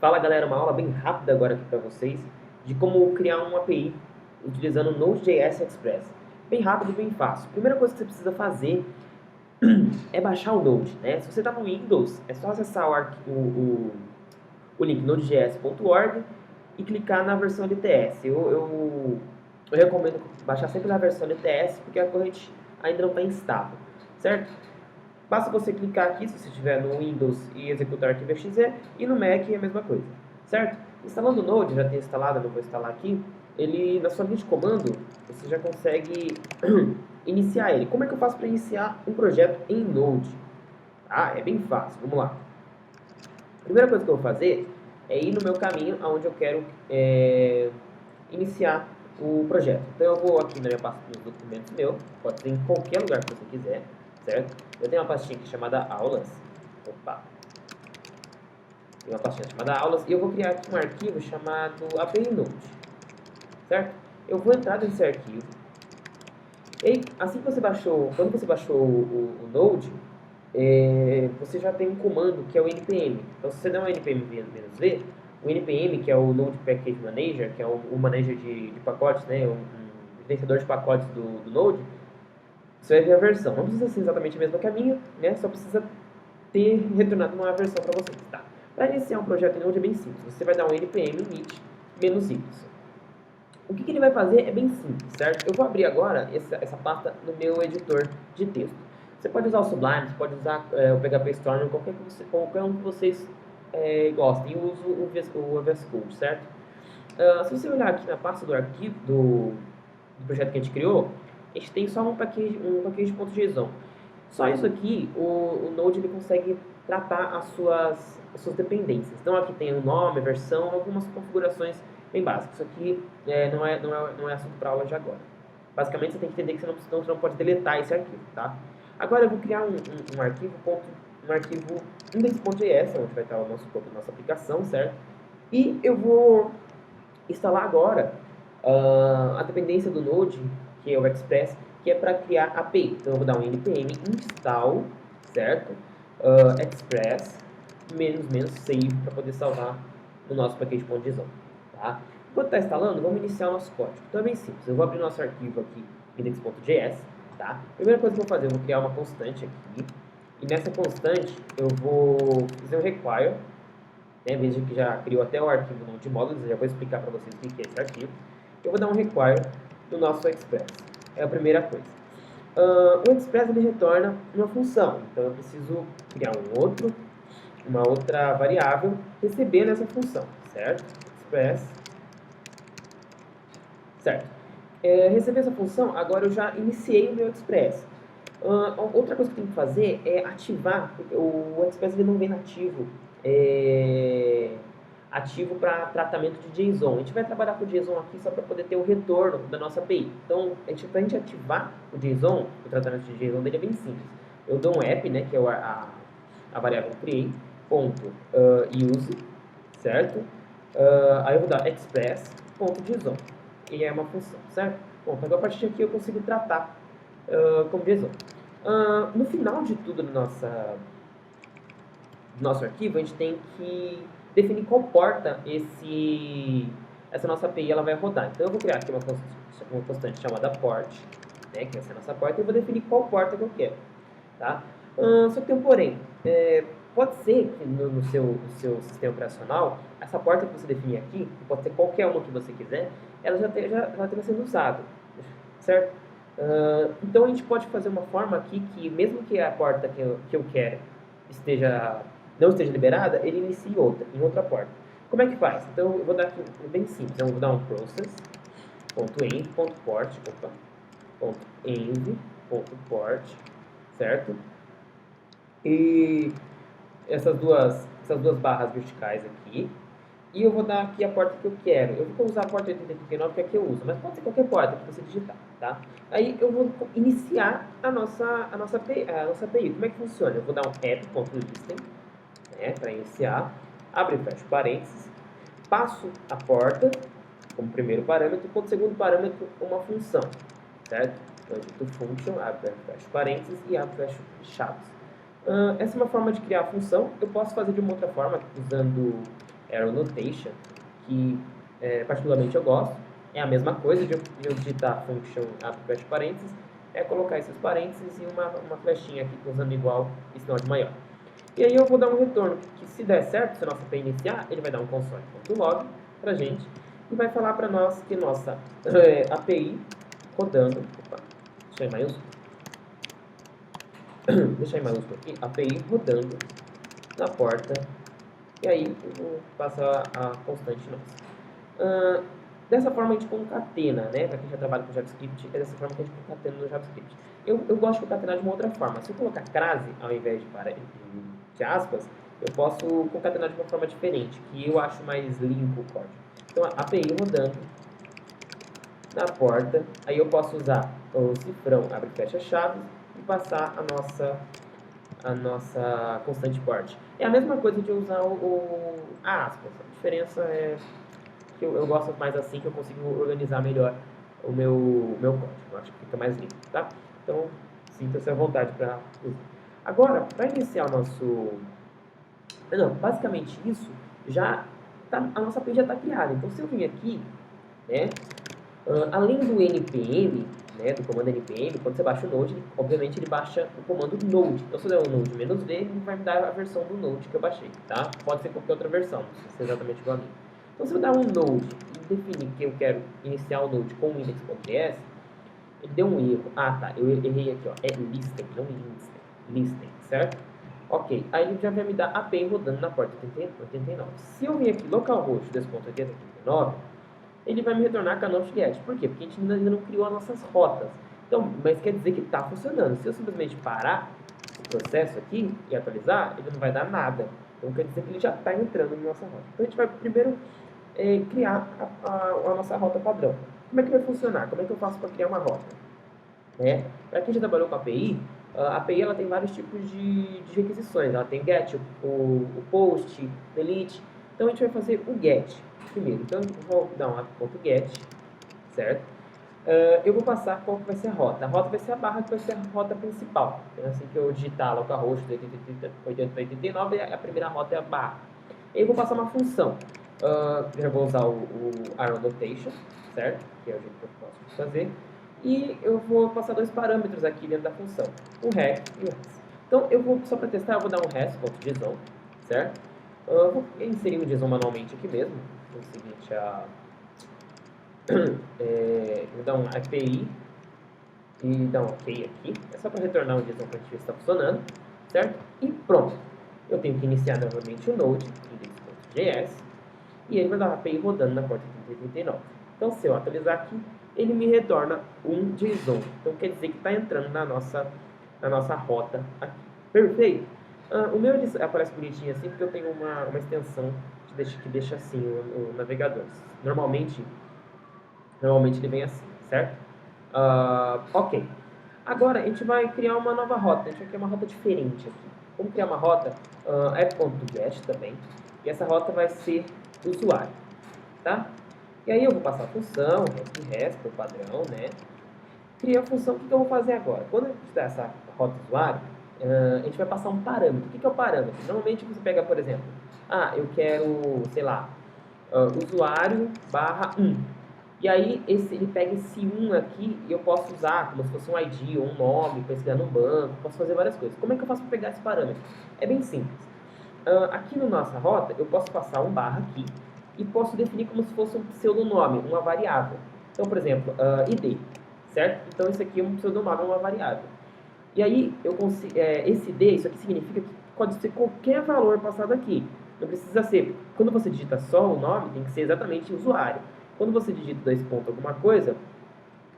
Fala galera, uma aula bem rápida agora aqui para vocês de como criar uma API utilizando o Node.js Express. Bem rápido e bem fácil. Primeira coisa que você precisa fazer é baixar o Node, né? Se você está no Windows, é só acessar o link nodejs.org e clicar na versão LTS. Eu recomendo baixar sempre na versão LTS porque a corrente ainda não está instável, certo? Basta você clicar aqui, se você estiver no Windows, e executar o arquivo .exe, e no Mac é a mesma coisa, certo? Instalando o Node, já tem instalado, eu não vou instalar aqui, ele, na sua linha de comando, você já consegue iniciar ele. Como é que eu faço para iniciar um projeto em Node? Ah, é bem fácil, vamos lá. A primeira coisa que eu vou fazer é ir no meu caminho, onde eu quero iniciar o projeto. Então eu vou aqui na minha pasta dos documentos meu, pode ser em qualquer lugar que você quiser, certo? Eu tenho uma pastinha aqui chamada aulas. Opa! Tem uma pastinha chamada aulas e eu vou criar aqui um arquivo chamado API Node, certo? Eu vou entrar nesse arquivo. E assim que você baixou, quando você baixou o Node, você já tem um comando que é o npm. Então se você der um npm-v, o npm, que é o Node Package Manager, que é o manager de pacotes, né, um gerenciador de pacotes do Node, você vai ver a versão. Não precisa ser exatamente a mesma que a minha, né? Só precisa ter retornado uma versão para vocês, tá? Para iniciar um projeto em Node é bem simples. Você vai dar um npm init -y. O que ele vai fazer é bem simples, certo? Eu vou abrir agora essa pasta no meu editor de texto. Você pode usar o Sublime, você pode usar o PHP Storm, qualquer um que vocês gostem. Eu uso o VS Code, certo? Se você olhar aqui na pasta do arquivo do projeto que a gente criou, a gente tem só um package.json. Só isso aqui, o Node ele consegue tratar as suas dependências. Então aqui tem o nome, a versão, algumas configurações bem básicas. Isso aqui não é assunto para aula de agora. Basicamente você tem que entender que você não pode deletar esse arquivo, tá? Agora eu vou criar um arquivo index.js, onde vai estar a nossa aplicação, certo? E eu vou instalar agora a dependência do Node, que é o Express, que é para criar API. Então eu vou dar um npm install, certo? Express --save para poder salvar no nosso package.json, tá? Enquanto está instalando, vamos iniciar o nosso código. Então é bem simples. Eu vou abrir nosso arquivo aqui, index.js, tá? Primeira coisa que eu vou fazer, eu vou criar uma constante aqui. E nessa constante eu vou fazer um require, né? Veja que já criou até o arquivo Node Modules, eu já vou explicar para vocês o que é esse arquivo. Eu vou dar um require no nosso Express. É a primeira coisa. O Express ele retorna uma função, então eu preciso criar uma outra variável recebendo essa função, certo? Express, certo? Receber essa função, agora eu já iniciei o meu Express. Outra coisa que eu tenho que fazer é ativar, o Express ele não vem nativo, ativo para tratamento de JSON. A gente vai trabalhar com o JSON aqui só para poder ter o retorno da nossa API. Então, para a gente ativar o JSON, o tratamento de JSON dele é bem simples. Eu dou um app, né, que é a variável create, use, certo? Aí eu vou dar express.json, e é uma função, certo? Bom, então a partir daqui eu consigo tratar como JSON. No final de tudo do nosso arquivo, a gente tem que definir qual porta essa nossa API ela vai rodar. Então eu vou criar aqui uma constante chamada port, né, que vai ser a nossa porta, e eu vou definir qual porta que eu quero, tá? Só que tem um porém. Pode ser que no seu sistema operacional, essa porta que você definir aqui, que pode ser qualquer uma que você quiser, ela já esteja sendo usada, certo? Então a gente pode fazer uma forma aqui que, mesmo que a porta que eu quero não esteja liberada, ele inicie em outra porta. Como é que faz? Então eu vou dar aqui bem simples. Eu vou dar um process.env.port, certo? E essas duas barras verticais aqui. E eu vou dar aqui a porta que eu quero. Eu vou usar a porta 8039 que é a que eu uso, mas pode ser qualquer porta que você digitar, tá? Aí eu vou iniciar a nossa API. Como é que funciona? Eu vou dar um app.listen, né, para iniciar, abre e fecha parênteses, passo a porta como primeiro parâmetro, como segundo parâmetro uma função, certo? Então eu dito function, abre e fecha parênteses e abre e fecha chaves. Essa é uma forma de criar a função. Eu posso fazer de uma outra forma, usando Arrow Notation, que particularmente eu gosto. É a mesma coisa de eu digitar function abre fecha parênteses, é colocar esses parênteses e uma flechinha aqui usando igual e sinal de maior. E aí eu vou dar um retorno que, se der certo, se a nossa API iniciar, ele vai dar um console.log pra gente e vai falar para nós que nossa API rodando, deixa em maiúsculo aqui, API rodando na porta, e aí eu vou passar a constante nossa. Dessa forma a gente concatena, né? Para quem já trabalha com JavaScript, é dessa forma que a gente concatena no JavaScript. Eu gosto de concatenar de uma outra forma. Se eu colocar crase ao invés de aspas, eu posso concatenar de uma forma diferente, que eu acho mais limpo o código. Então, a API rodando na porta, aí eu posso usar o cifrão abre e fecha chaves e passar a nossa constante port. É a mesma coisa de usar a aspas. A diferença é que eu gosto mais assim, que eu consigo organizar melhor o meu código. Eu acho que fica mais limpo, tá? Então, sinta-se à vontade para usar. Agora, para iniciar o nosso... Não, basicamente isso, já tá, a nossa API já está criada. Então, se eu vim aqui, né, além do npm, né, do comando npm, quando você baixa o Node, obviamente ele baixa o comando Node. Então, se eu der o Node "-v", ele vai me dar a versão do Node que eu baixei, tá? Pode ser qualquer outra versão, não precisa ser exatamente igual a mim. Então, se eu dar um Node e definir que eu quero iniciar o Node com index.js, ele deu um erro. Ah, tá, eu errei aqui, ó. É listen, não listen, certo? Ok, aí ele já vai me dar a API rodando na porta 89. Se eu vir aqui localhost 2.80.89, ele vai me retornar canonical get. Por quê? Porque a gente ainda não criou as nossas rotas. Então, mas quer dizer que está funcionando. Se eu simplesmente parar o processo aqui e atualizar, ele não vai dar nada. Então quer dizer que ele já está entrando na nossa rota. Então a gente vai primeiro criar a nossa rota padrão. Como é que vai funcionar? Como é que eu faço para criar uma rota? Para quem já trabalhou com a API, a API ela tem vários tipos de requisições. Ela tem get, o post, delete. Então a gente vai fazer o get primeiro. Então eu vou dar um app.get, certo? Eu vou passar qual que vai ser a rota. A rota vai ser a barra que vai ser a rota principal. Então, assim que eu digitar localhost 80.89, a primeira rota é a barra. E eu vou passar uma função. Já vou usar o arrow notation, certo? Que é o jeito que eu posso fazer. E eu vou passar dois parâmetros aqui dentro da função, o rec e o res. Então, só para testar, eu vou dar um res.json, certo? Eu vou inserir o JSON manualmente aqui mesmo. É o seguinte, vou dar um API e dar um OK aqui. É só para retornar o JSON para a gente ver se está funcionando, certo? E pronto. Eu tenho que iniciar novamente o Node, index.js, e ele vai dar uma API rodando na porta 3089. Então, se eu atualizar aqui, ele me retorna um JSON. Então, quer dizer que está entrando na nossa rota aqui. Perfeito? O meu aparece bonitinho assim porque eu tenho uma extensão que deixa assim o navegador. Normalmente ele vem assim, certo? Ok. Agora a gente vai criar uma nova rota. A gente vai criar uma rota diferente aqui. Vamos criar uma rota app.get também. E essa rota vai ser usuário, tá? E aí eu vou passar a função, res, por padrão, né? Criei a função, o que eu vou fazer agora? Quando a gente der essa rota usuário, a gente vai passar um parâmetro. O que é o parâmetro? Normalmente você pega, por exemplo, eu quero, sei lá, usuário barra 1. E aí ele pega esse 1 aqui e eu posso usar como se fosse um ID ou um nome, pesquisar no banco, posso fazer várias coisas. Como é que eu faço para pegar esse parâmetro? É bem simples. Aqui na nossa rota, eu posso passar um barra aqui e posso definir como se fosse um pseudonome, uma variável. Então, por exemplo, ID, certo? Então, isso aqui é um pseudonome, uma variável. E aí, eu consigo, esse ID, isso aqui significa que pode ser qualquer valor passado aqui. Não precisa ser, quando você digita só o nome, tem que ser exatamente usuário. Quando você digita 2 pontos alguma coisa,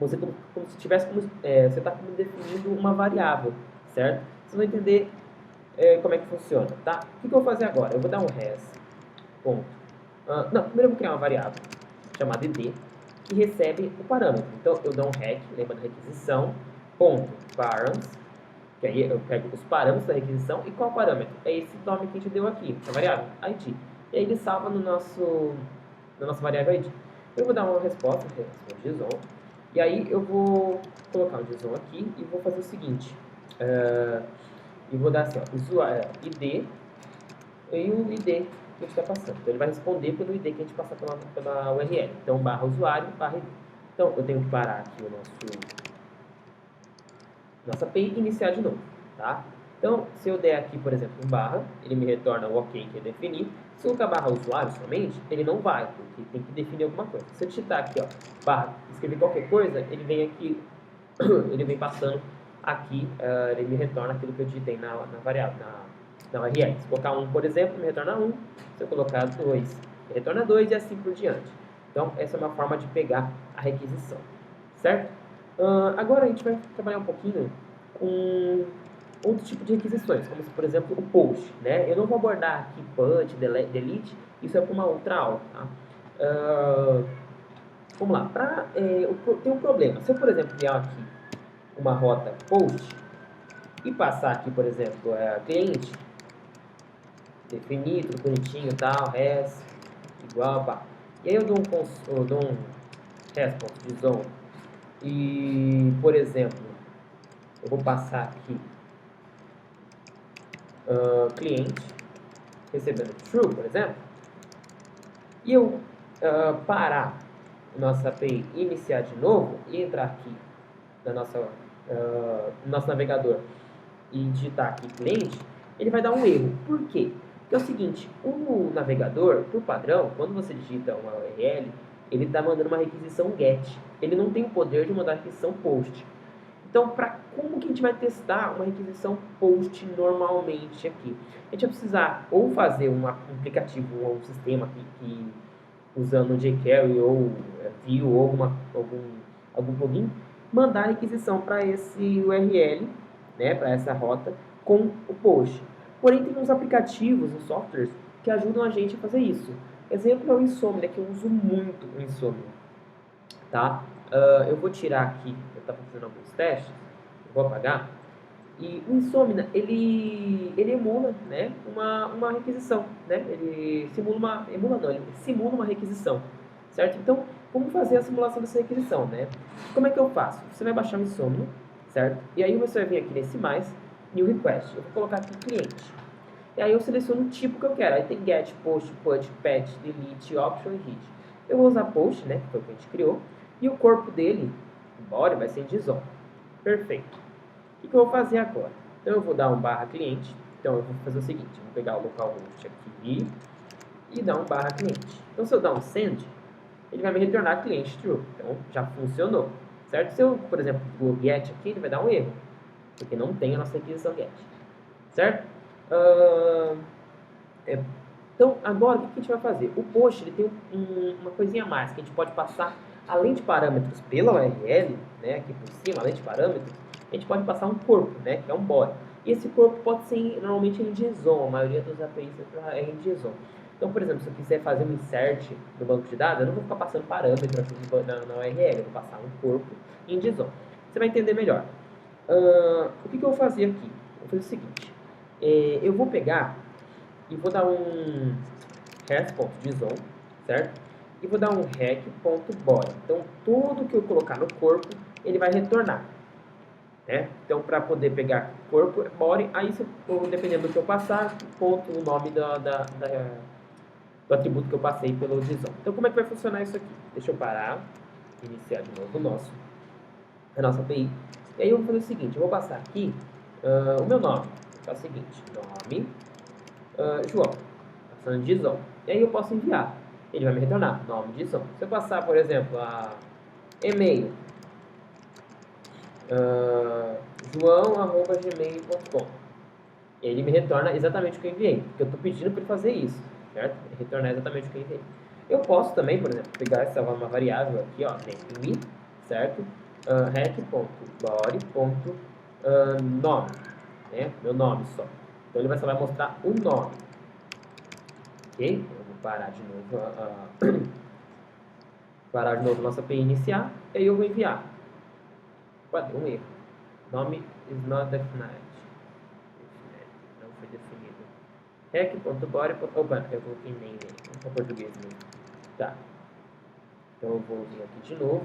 você como se tivesse você está definindo uma variável, certo? Vocês vão entender como é que funciona, tá? O que eu vou fazer agora? Eu vou dar um res, ponto. Primeiro eu vou criar uma variável chamada id, que recebe o parâmetro. Então, eu dou um rec, lembra da requisição, ponto, params, que aí eu pego os parâmetros da requisição, e qual parâmetro? É esse nome que a gente deu aqui, a variável, id. E aí ele salva na nossa variável id. Eu vou dar uma resposta, JSON, e aí eu vou colocar o JSON aqui e vou fazer o seguinte, e vou dar assim, ó, usuário, id, e o id que a gente está passando. Então, ele vai responder pelo ID que a gente passar pela URL. Então, barra usuário, barra ID. Então, eu tenho que parar aqui nossa API e iniciar de novo, tá? Então, se eu der aqui, por exemplo, um barra, ele me retorna o OK que eu defini. Se eu colocar barra usuário somente, ele não vai, porque tem que definir alguma coisa. Se eu digitar aqui, ó, barra, escrever qualquer coisa, ele vem aqui, ele vem passando aqui, ele me retorna aquilo que eu digitei na variável, na URL. Se eu colocar 1, por exemplo, me retorna 1. Se eu colocar 2, me retorna 2 e assim por diante. Então, essa é uma forma de pegar a requisição, certo? Agora a gente vai trabalhar um pouquinho com outro tipo de requisições, como por exemplo o post, né? Eu não vou abordar aqui punch, delete, isso é para uma outra aula, tá? Vamos lá, tem um problema. Se eu, por exemplo, criar aqui uma rota post e passar aqui, por exemplo, cliente, definir tudo bonitinho, tal, res, igual, pá. E aí eu dou um response de zone e, por exemplo, eu vou passar aqui cliente recebendo true, por exemplo, e eu parar nossa API e iniciar de novo e entrar aqui no nosso navegador e digitar aqui cliente, ele vai dar um erro. Por quê? Porque é o seguinte, o navegador, por padrão, quando você digita uma URL, ele está mandando uma requisição GET. Ele não tem o poder de mandar requisição POST. Então, como que a gente vai testar uma requisição POST normalmente aqui? A gente vai precisar ou fazer um aplicativo ou um sistema que usando jQuery ou Vue ou algum plugin, mandar a requisição para esse URL, né, para essa rota, com o post. Porém, tem uns aplicativos, uns softwares, que ajudam a gente a fazer isso. Exemplo é o Insomnia, que eu uso muito o Insomnia. Tá? Eu vou tirar aqui, eu estava fazendo alguns testes, vou apagar. E o Insomnia, ele emula, né, uma requisição, né? Ele simula uma requisição, certo? Então, como fazer a simulação dessa requisição, né? Como é que eu faço? Você vai baixar o Insomnia, certo? E aí você vai vir aqui nesse mais, new request. Eu vou colocar aqui cliente. E aí eu seleciono o tipo que eu quero. Aí tem get, post, put, patch, delete, option e hit. Eu vou usar post, né, que foi o que a gente criou. E o corpo dele, body, vai ser em JSON. Perfeito. O que eu vou fazer agora? Então eu vou dar um barra cliente. Então eu vou fazer o seguinte, eu vou pegar o localhost aqui e dar um barra cliente. Então se eu dar um send, ele vai me retornar cliente true. Então já funcionou, certo? Se eu, por exemplo, o get aqui, ele vai dar um erro, porque não tem a nossa requisição get, certo? Então agora o que a gente vai fazer? O post ele tem uma coisinha a mais que a gente pode passar, além de parâmetros pela URL, né, aqui por cima, além de parâmetros, a gente pode passar um corpo, né, que é um body. E esse corpo pode ser normalmente em JSON, a maioria dos APIs é em JSON. Então, por exemplo, se eu quiser fazer um insert no banco de dados, eu não vou ficar passando parâmetro aqui na URL, eu vou passar um corpo em JSON. Você vai entender melhor. O que eu vou fazer aqui? Eu vou fazer o seguinte, eu vou pegar e vou dar um res.JSON, certo? E vou dar um rec.body. Então, tudo que eu colocar no corpo, ele vai retornar. Né? Então, para poder pegar corpo, body, aí, dependendo do que eu passar, ponto o nome do atributo que eu passei pelo JSON. Então, como é que vai funcionar isso aqui? Deixa eu parar, iniciar de novo a nossa API. E aí eu vou fazer o seguinte, eu vou passar aqui o meu nome. Vou fazer o seguinte, nome, João, passando JSON. E aí eu posso enviar. Ele vai me retornar nome JSON. Se eu passar, por exemplo, a e-mail, joão@gmail.com. Ele me retorna exatamente o que eu enviei, porque eu estou pedindo para ele fazer isso, certo? Ele retornar exatamente o que eu enviei. Eu posso também, por exemplo, pegar essa uma variável aqui, ó, name, certo? Rec.body.nome, né? Meu nome só. Então ele só vai mostrar o nome, ok? Eu vou parar de novo nossa API iniciar, e aí eu vou enviar. Pode ter um erro. Nome is not defined. Não foi definido. Rec.body. Opa, eu coloquei name em português mesmo. Tá. Então eu vou vir aqui de novo.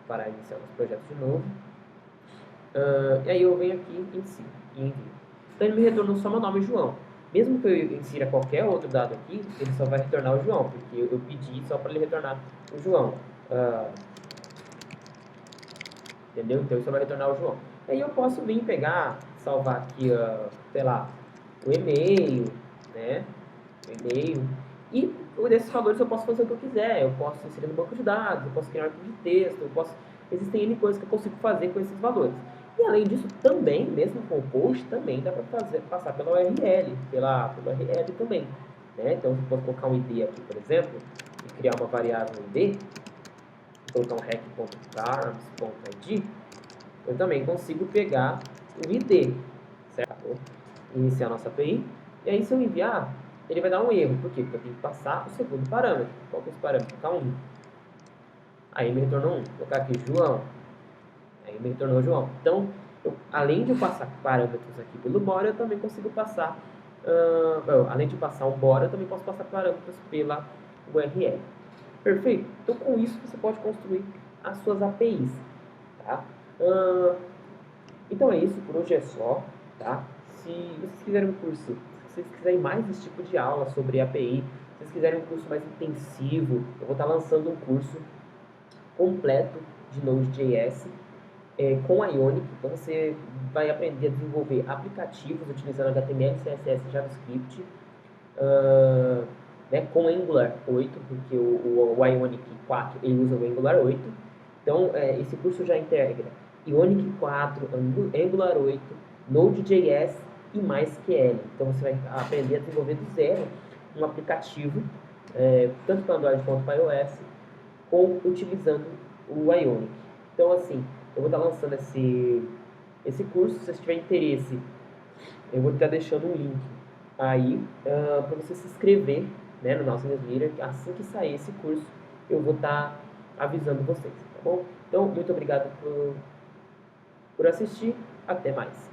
Parar iniciar nosso projeto de novo. E aí eu venho aqui em si e envio. Então ele me retornou só meu nome, João. Mesmo que eu insira qualquer outro dado aqui, ele só vai retornar o João, porque eu pedi só para ele retornar o João. Entendeu? Então isso vai retornar o João. Aí eu posso vir pegar, salvar aqui, sei lá, o e-mail, né? O e-mail. E desses valores eu posso fazer o que eu quiser. Eu posso inserir no banco de dados, eu posso criar um arquivo de texto, eu posso... Existem N coisas que eu consigo fazer com esses valores. E além disso, também, mesmo com o post, também dá para passar pela URL, pela URL também. Né? Então, eu posso colocar um ID aqui, por exemplo, e criar uma variável ID, colocar um rec.cars.id, eu também consigo pegar o ID, certo? Iniciar a nossa API, e aí se eu enviar, ele vai dar um erro. Por quê? Porque eu tenho que passar o segundo parâmetro. Qual que é esse parâmetro? K1. Aí me retornou 1. Vou colocar aqui João. Aí me retornou João. Então, além de eu passar parâmetros aqui pelo bora, eu também consigo passar... além de passar um bora, eu também posso passar parâmetros pela URL. Perfeito? Então, com isso, você pode construir as suas APIs. Tá? Então é isso, por hoje é só. Tá? Se vocês quiserem um curso, se vocês quiserem mais esse tipo de aula sobre API, se vocês quiserem um curso mais intensivo, eu vou estar lançando um curso completo de Node.js com a Ionic. Então você vai aprender a desenvolver aplicativos utilizando HTML, CSS e JavaScript, né, com Angular 8, porque o Ionic 4 ele usa o Angular 8. Então esse curso já integra Ionic 4, Angular 8, Node.js e MySQL. Então você vai aprender a desenvolver do zero um aplicativo, tanto para Android quanto para iOS, utilizando o Ionic. Então assim, eu vou estar lançando esse curso. Se vocês tiverem interesse, eu vou estar deixando um link aí para você se inscrever, né, no nosso newsletter. Assim que sair esse curso, eu vou estar avisando vocês, tá bom? Então, muito obrigado por assistir. Até mais.